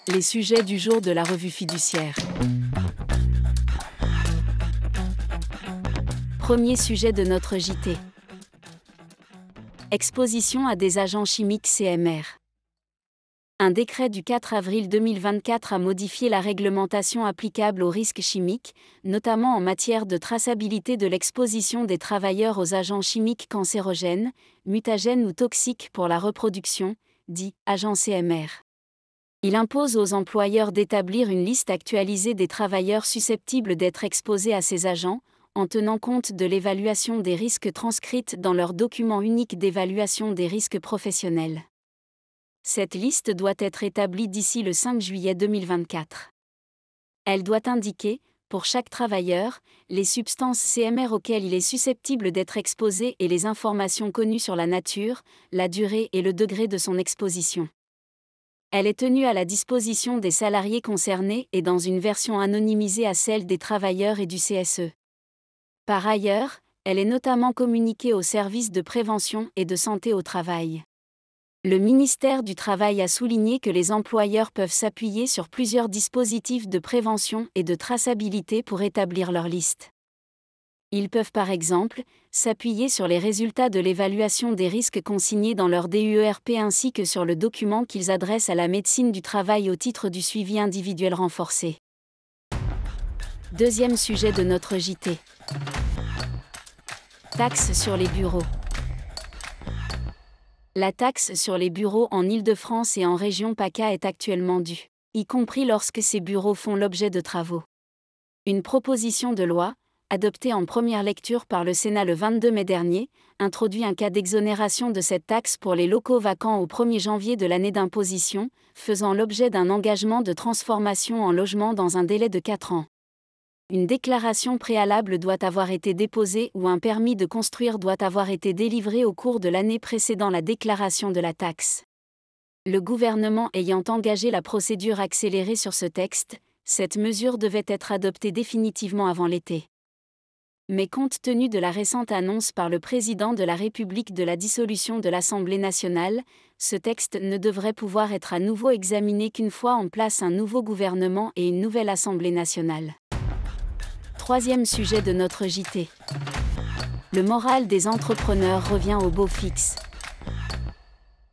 Les sujets du jour de la revue fiduciaire. Premier sujet de notre JT. Exposition à des agents chimiques CMR. Un décret du 4 avril 2024 a modifié la réglementation applicable aux risques chimiques, notamment en matière de traçabilité de l'exposition des travailleurs aux agents chimiques cancérogènes, mutagènes ou toxiques pour la reproduction, dits agents CMR. Il impose aux employeurs d'établir une liste actualisée des travailleurs susceptibles d'être exposés à ces agents, en tenant compte de l'évaluation des risques transcrite dans leur document unique d'évaluation des risques professionnels. Cette liste doit être établie d'ici le 5 juillet 2024. Elle doit indiquer, pour chaque travailleur, les substances CMR auxquelles il est susceptible d'être exposé et les informations connues sur la nature, la durée et le degré de son exposition. Elle est tenue à la disposition des salariés concernés et dans une version anonymisée à celle des travailleurs et du CSE. Par ailleurs, elle est notamment communiquée aux services de prévention et de santé au travail. Le ministère du Travail a souligné que les employeurs peuvent s'appuyer sur plusieurs dispositifs de prévention et de traçabilité pour établir leur liste. Ils peuvent par exemple s'appuyer sur les résultats de l'évaluation des risques consignés dans leur DUERP ainsi que sur le document qu'ils adressent à la médecine du travail au titre du suivi individuel renforcé. Deuxième sujet de notre JT. Taxe sur les bureaux. La taxe sur les bureaux en Île-de-France et en région PACA est actuellement due, y compris lorsque ces bureaux font l'objet de travaux. Une proposition de loi, adoptée en première lecture par le Sénat le 22 mai dernier, introduit un cas d'exonération de cette taxe pour les locaux vacants au 1er janvier de l'année d'imposition, faisant l'objet d'un engagement de transformation en logement dans un délai de 4 ans. Une déclaration préalable doit avoir été déposée ou un permis de construire doit avoir été délivré au cours de l'année précédant la déclaration de la taxe. Le gouvernement ayant engagé la procédure accélérée sur ce texte, cette mesure devait être adoptée définitivement avant l'été. Mais compte tenu de la récente annonce par le président de la République de la dissolution de l'Assemblée nationale, ce texte ne devrait pouvoir être à nouveau examiné qu'une fois en place un nouveau gouvernement et une nouvelle Assemblée nationale. Troisième sujet de notre JT. Le moral des entrepreneurs revient au beau fixe.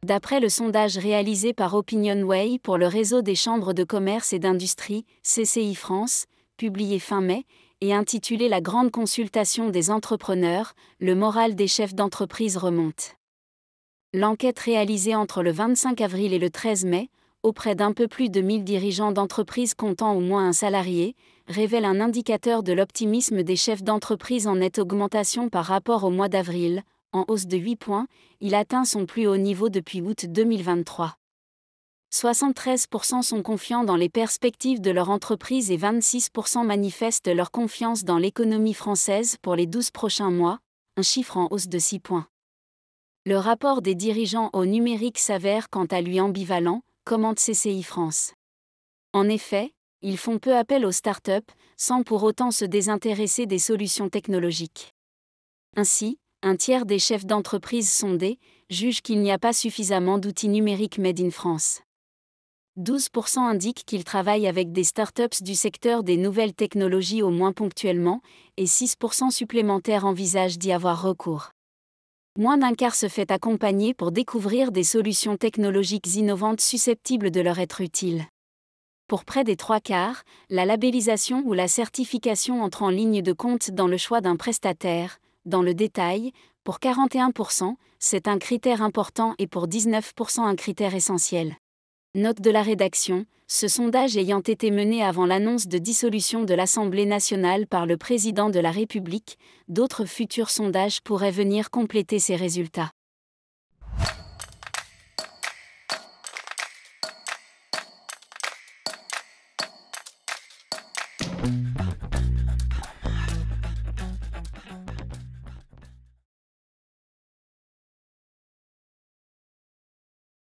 D'après le sondage réalisé par OpinionWay pour le réseau des chambres de commerce et d'industrie, CCI France, publié fin mai, et intitulé La grande consultation des entrepreneurs, le moral des chefs d'entreprise remonte. L'enquête réalisée entre le 25 avril et le 13 mai, auprès d'un peu plus de 1000 dirigeants d'entreprises comptant au moins un salarié, révèle un indicateur de l'optimisme des chefs d'entreprise en nette augmentation par rapport au mois d'avril, en hausse de 8 points, il atteint son plus haut niveau depuis août 2023. 73% sont confiants dans les perspectives de leur entreprise et 26% manifestent leur confiance dans l'économie française pour les 12 prochains mois, un chiffre en hausse de 6 points. Le rapport des dirigeants au numérique s'avère quant à lui ambivalent, commente CCI France. En effet, ils font peu appel aux startups, sans pour autant se désintéresser des solutions technologiques. Ainsi, un tiers des chefs d'entreprise sondés jugent qu'il n'y a pas suffisamment d'outils numériques made in France. 12% indiquent qu'ils travaillent avec des startups du secteur des nouvelles technologies au moins ponctuellement, et 6% supplémentaires envisagent d'y avoir recours. Moins d'un quart se fait accompagner pour découvrir des solutions technologiques innovantes susceptibles de leur être utiles. Pour près des 3/4, la labellisation ou la certification entre en ligne de compte dans le choix d'un prestataire. Dans le détail, pour 41%, c'est un critère important et pour 19% un critère essentiel. Note de la rédaction, ce sondage ayant été mené avant l'annonce de dissolution de l'Assemblée nationale par le président de la République, d'autres futurs sondages pourraient venir compléter ces résultats.